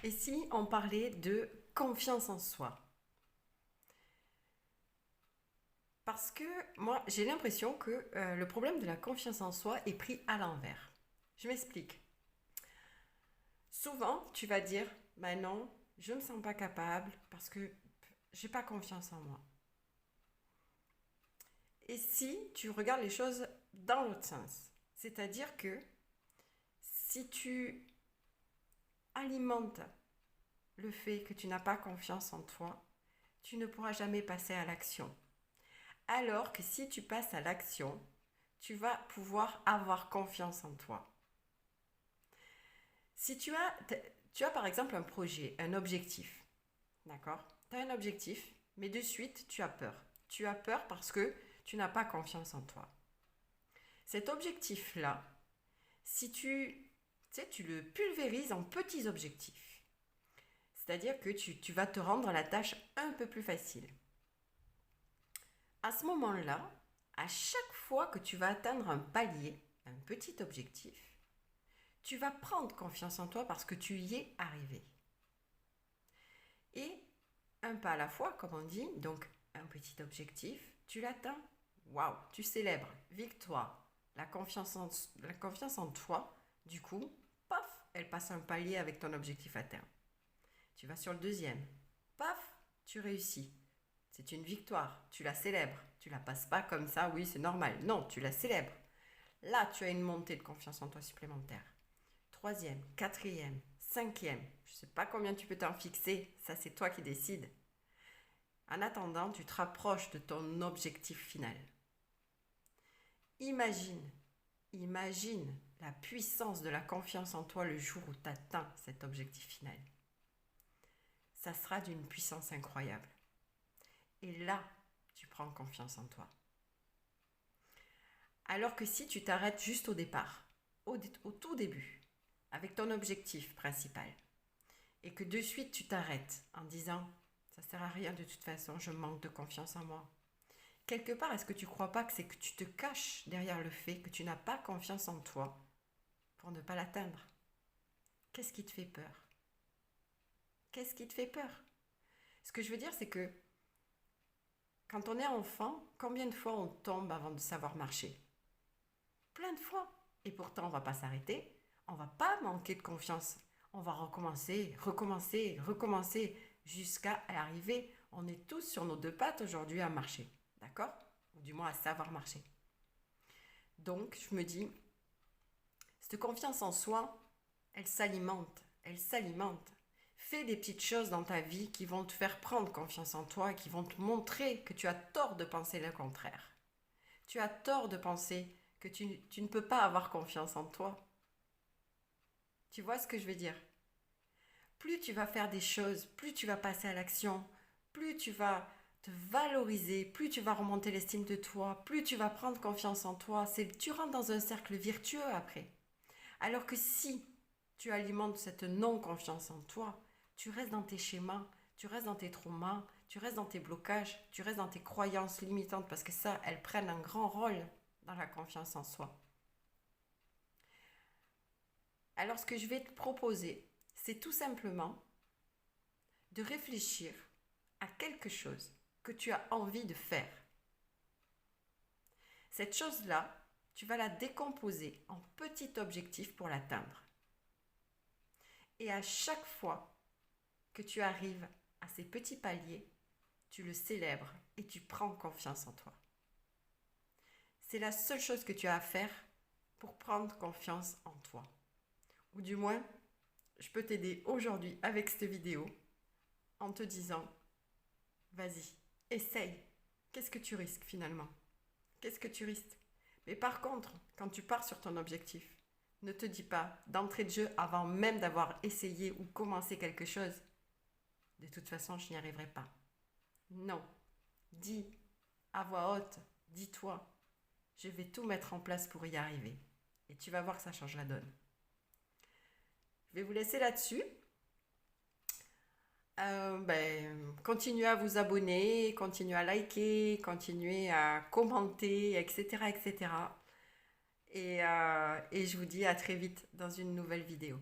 Et si on parlait de confiance en soi? Parce que moi, j'ai l'impression que le problème de la confiance en soi est pris à l'envers. Je m'explique. Souvent, tu vas dire, bah non, je ne me sens pas capable parce que j'ai pas confiance en moi. Et si tu regardes les choses dans l'autre sens, c'est-à-dire que si tu alimentes le fait que tu n'as pas confiance en toi, tu ne pourras jamais passer à l'action. Alors que si tu passes à l'action, tu vas pouvoir avoir confiance en toi. Si tu as par exemple un projet, un objectif, d'accord? Tu as un objectif, mais de suite, tu as peur. Tu as peur parce que tu n'as pas confiance en toi. Cet objectif-là, si tu le pulvérises en petits objectifs, c'est-à-dire que tu vas te rendre la tâche un peu plus facile. À ce moment-là, à chaque fois que tu vas atteindre un palier, un petit objectif, tu vas prendre confiance en toi parce que tu y es arrivé. Et un pas à la fois, comme on dit, donc un petit objectif, tu l'atteins, waouh, tu célèbres, victoire, la confiance en toi, du coup, paf, elle passe un palier avec ton objectif atteint. Tu vas sur le deuxième, paf, tu réussis. C'est une victoire, tu la célèbres. Tu la passes pas comme ça, oui, c'est normal. Non, tu la célèbres. Là, tu as une montée de confiance en toi supplémentaire. Troisième, quatrième, cinquième, je ne sais pas combien tu peux t'en fixer, ça c'est toi qui décides. En attendant, tu te rapproches de ton objectif final. Imagine, imagine la puissance de la confiance en toi le jour où tu atteins cet objectif final. Ça sera d'une puissance incroyable. Et là, tu prends confiance en toi. Alors que si tu t'arrêtes juste au départ, au tout début, avec ton objectif principal, et que de suite tu t'arrêtes en disant ça sert à rien de toute façon, je manque de confiance en moi. Quelque part, est-ce que tu crois pas que c'est que tu te caches derrière le fait que tu n'as pas confiance en toi pour ne pas l'atteindre? Qu'est-ce qui te fait peur? Qu'est-ce qui te fait peur? Ce que je veux dire, c'est que quand on est enfant, combien de fois on tombe avant de savoir marcher? Plein de fois. Et pourtant, on ne va pas s'arrêter. On ne va pas manquer de confiance. On va recommencer, recommencer, recommencer jusqu'à arriver. On est tous sur nos deux pattes aujourd'hui à marcher. D'accord? Ou du moins à savoir marcher. Donc, je me dis, cette confiance en soi, elle s'alimente. Elle s'alimente. Fais des petites choses dans ta vie qui vont te faire prendre confiance en toi, qui vont te montrer que tu as tort de penser le contraire. Tu as tort de penser que tu ne peux pas avoir confiance en toi. Tu vois ce que je veux dire? Plus tu vas faire des choses, plus tu vas passer à l'action, plus tu vas te valoriser, plus tu vas remonter l'estime de toi, plus tu vas prendre confiance en toi. Tu rentres dans un cercle vertueux après. Alors que si tu alimentes cette non-confiance en toi, tu restes dans tes schémas, tu restes dans tes traumas, tu restes dans tes blocages, tu restes dans tes croyances limitantes parce que ça, elles prennent un grand rôle dans la confiance en soi. Alors ce que je vais te proposer, c'est tout simplement de réfléchir à quelque chose que tu as envie de faire. Cette chose-là, tu vas la décomposer en petits objectifs pour l'atteindre. Et à chaque fois que tu arrives à ces petits paliers, tu le célèbres et tu prends confiance en toi. C'est la seule chose que tu as à faire pour prendre confiance en toi. Ou du moins, je peux t'aider aujourd'hui avec cette vidéo en te disant, vas-y, essaye. Qu'est-ce que tu risques finalement? Qu'est-ce que tu risques? Mais par contre, quand tu pars sur ton objectif, ne te dis pas d'entrée de jeu avant même d'avoir essayé ou commencé quelque chose. De toute façon, je n'y arriverai pas. Non. Dis à voix haute, dis-toi, je vais tout mettre en place pour y arriver. Et tu vas voir que ça change la donne. Je vais vous laisser là-dessus. Continuez à vous abonner, continuez à liker, continuez à commenter, etc. etc. Et je vous dis à très vite dans une nouvelle vidéo.